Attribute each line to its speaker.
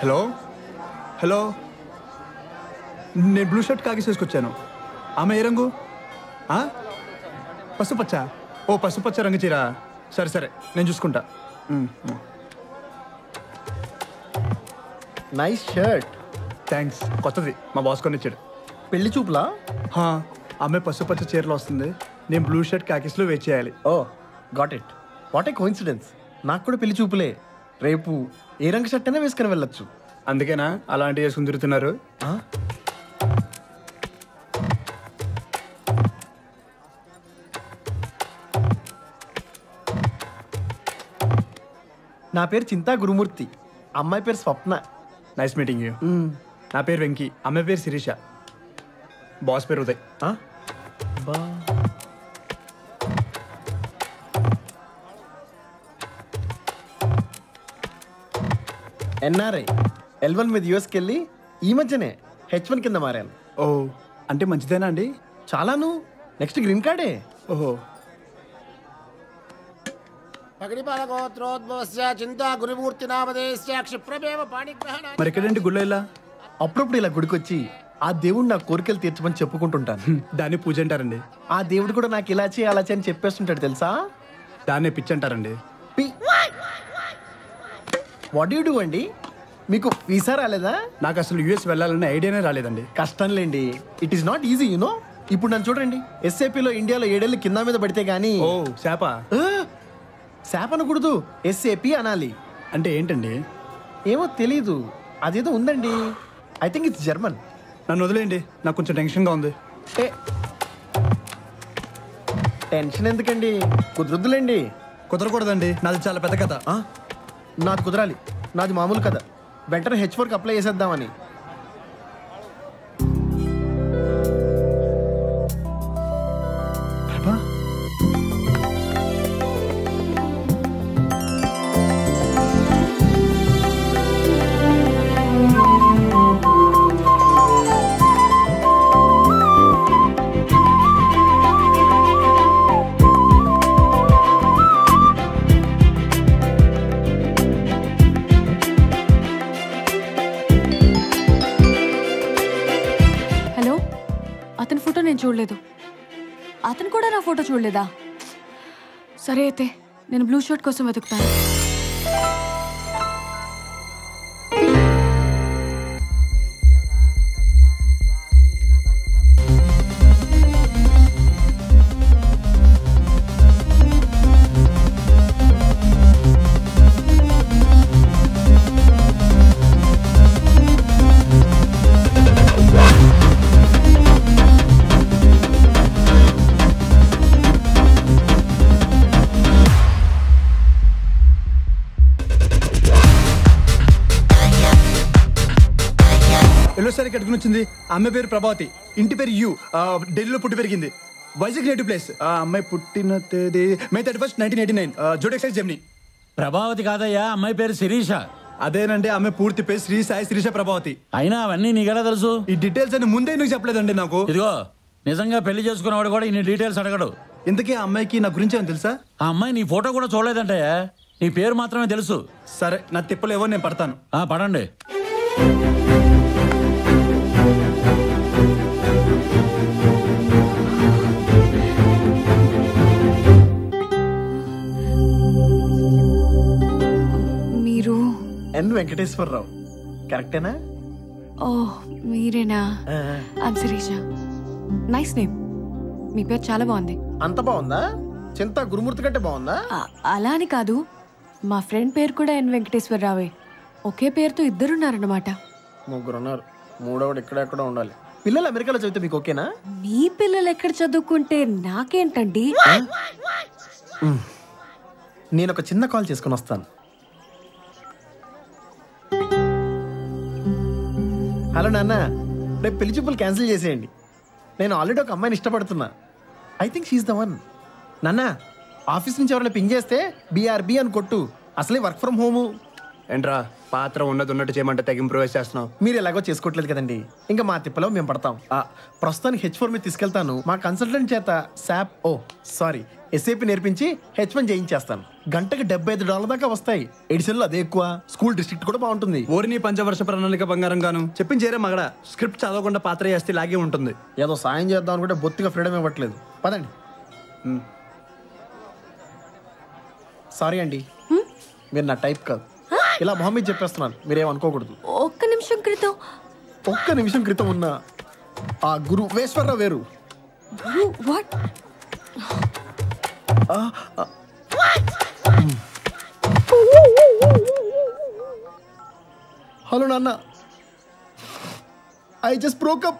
Speaker 1: Hello hello, నేను blue shirt కాకి చేసుకొచ్చాను. ఆమె ఏ రంగు? పసుపచ్చ. ఓ పసుపచ్చ రంగు చీర. సరే సరే, నేను చూసుకుంటా.
Speaker 2: Nice shirt.
Speaker 1: థ్యాంక్స్. కొత్తది, మా బాస్ కొనిచ్చాడు.
Speaker 2: పెళ్లి చూపులా?
Speaker 1: ఆమె పసుపచ్చ చీరలో వస్తుంది, నేను బ్లూ షర్ట్ కాకిస్లో వెయిట్ చేయాలి.
Speaker 2: Oh got it. What a coincidence. నాకు కూడా పెళ్లి చూపులే. రేపు ఏ రంగు షర్ట్ అయినా వేసుకుని వెళ్ళొచ్చు.
Speaker 1: అందుకేనా అలాంటివి వేసుకుని తిరుగుతున్నారు?
Speaker 2: నా పేరు చింతా గురుమూర్తి, అమ్మాయి పేరు స్వప్న.
Speaker 1: Nice meeting you. నా పేరు వెంకీ, అమ్మాయి పేరు శిరీష, బాస్ పేరు ఉదయ్.
Speaker 2: ఎన్ఆర్ఐ L1 మీద యూఎస్కి వెళ్ళి ఈ మధ్యనే H1 కింద మారాను.
Speaker 1: ఓ, అంటే మంచిదేనా అండి?
Speaker 2: చాలాను. నెక్స్ట్ గ్రీన్ కార్డే.
Speaker 1: ఓహో. మరి ఎక్కడండి గుళ్ళో ఇలా?
Speaker 2: అప్పుడప్పుడు ఇలా గుడికొచ్చి ఆ దేవుడు నా కోరికలు తీర్చమని చెప్పుకుంటుంటాను.
Speaker 1: దాన్ని పూజ అంటారండి.
Speaker 2: ఆ దేవుడు కూడా నాకు ఇలా చేయి అలా చేయని చెప్పేస్తుంటాడు తెలుసా.
Speaker 1: దాన్నే పిచ్చి అంటారండి.
Speaker 2: వాట్ యు డూ అండి? మీకు వీసా రాలేదా?
Speaker 1: నాకు అసలు యూఎస్ వెళ్ళాలనే ఐడియానే రాలేదండి.
Speaker 2: కష్టం లేండి. It is not easy you know. ఇప్పుడు నన్ను చూడండి, SAPలో ఇండియాలో 7 ఏళ్ళు కింద మీద పడితే గానీ.
Speaker 1: ఓ శాప.
Speaker 2: శాప్ అనకూడదు, SAP అనాలి.
Speaker 1: అంటే ఏంటండి?
Speaker 2: ఏమో తెలీదు, అదేదో ఉందండి. I think it's German.
Speaker 1: నన్ను వదిలేయండి, నాకు కొంచెం టెన్షన్గా ఉంది.
Speaker 2: టెన్షన్ ఎందుకండి, కుదరొద్దులేండి.
Speaker 1: కుదరకూడదండి, నాది చాలా పెద్ద కథ.
Speaker 2: నాది కుదరాలి, నాది మామూలు కదా. వెంటనే H4కి అప్లై చేసేద్దామని.
Speaker 3: చూడలేదు. అతను కూడా నా ఫోటో చూడలేదా? సరే అయితే నేను బ్లూ షర్ట్ కోసం వెతుకుతాను.
Speaker 1: ఎల్లోసారి కట్టుకుని వచ్చింది. అమ్మాయి పేరు ప్రభావతి, ఇంటి పేరు యూ, ఢిల్లీలో పుట్టి పెరిగింది. Vizag native place. అమ్మాయి పుట్టిన తేదీ May 31, 1989, జోడెక్స్ జెమిని.
Speaker 4: ప్రభావతి కాదయ్యా, అమ్మాయి పేరు శిరీష.
Speaker 1: అదేనండి, ఆమె పూర్తి పేరు శ్రీ సాయి శిరీష ప్రభావతి.
Speaker 4: అయినా అవన్నీ నీకెలా తెలుసు?
Speaker 1: ఈ డీటెయిల్స్ అని ముందే నువ్వు చెప్పలేదండి నాకు.
Speaker 4: ఇదిగో, నిజంగా పెళ్లి చేసుకున్నవాడు కూడా ఇన్ని డీటెయిల్స్ అడగడు.
Speaker 1: ఇంతకీ ఆ అమ్మాయికి నా గురించి ఏమని తెలుసా?
Speaker 4: ఆ అమ్మాయి నీ ఫోటో కూడా చూడలేదంటయ్యా, నీ పేరు మాత్రమే తెలుసు.
Speaker 1: సరే, నా తిప్పలేవో నేను పడతాను.
Speaker 4: పడండి.
Speaker 2: ఎన్ వెంకటేశ్వరరావు కరెక్టేనా?
Speaker 3: ఓ మీరేనా? ఐమ్ శిరీష. Nice name. మీ పేరు చాలా బాగుంది.
Speaker 2: అంత బాగుందా? చింతా గురుమూర్తి కంటే బాగుందా?
Speaker 3: అలా అని కాదు, మా ఫ్రెండ్ పేరు కూడా ఎన్ వెంకటేశ్వరరావే. ఒకే పేరుతో ఇద్దరున్నారన్నమాట.
Speaker 2: ముగ్గురున్నారు, మూడోడు ఇక్కడెక్కడ ఉండాలి. పిల్లలు అమెరికాలో చదివితే మీకు ఓకేనా?
Speaker 3: మీ పిల్లలు ఎక్కడ చదువుకుంటే నాకేంటండి?
Speaker 2: నేను ఒక చిన్న కాల్ చేసుకుని వస్తాను. హలో నాన్న, రేపు పెళ్లి చూపులు క్యాన్సిల్ చేసేయండి. నేను ఆల్రెడీ ఒక అమ్మాయిని ఇష్టపడుతున్నా. I think she's the one. నాన్న, ఆఫీస్ నుంచి ఎవరైనా పింగ్ చేస్తే BRB అని కొట్టు. అసలే వర్క్ ఫ్రమ్ హోము.
Speaker 1: ఏంట్రా పాత్ర ఉన్నట్టు చేయమంటే తెగింపు వేసి చేస్తున్నావు.
Speaker 2: మీరు ఎలాగో చేసుకోవట్లేదు కదండి, ఇంకా మా తిప్పలో మేము పడతాం. ప్రస్తుతానికి H4 మీద తీసుకెళ్తాను. మా కన్సల్టెంట్ చేత SAP SAP నేర్పించి H1 చేయించేస్తాను. గంటకి $75 దాకా వస్తాయి. ఎడిషన్లో అదే ఎక్కువ. స్కూల్ డిస్ట్రిక్ట్ కూడా బాగుంటుంది.
Speaker 1: ఓరిని పంచవర్ష ప్రణాళిక బంగారం గాను చెప్పించేరే మగడ. స్క్రిప్ట్ చదవకుండా పాత్ర చేస్తే లాగే ఉంటుంది.
Speaker 2: ఏదో సాయం చేద్దాం అనుకుంటే బొత్తిగా ఫ్రీడమ్ ఇవ్వట్లేదు. పదండి. సారీ అండి, మీరు నా టైప్ కాదు. ఇలా మొహం మీద చెప్పేస్తున్నాను, మీరేమనుకోకూడదు.
Speaker 3: ఒక్క నిమిషం క్రితం
Speaker 2: ఉన్న ఆ గురు వేశ్వరరావు వేరు.
Speaker 3: వాట్?
Speaker 2: హలో నాన్న, ఐ జస్ట్ బ్రోక్ అప్.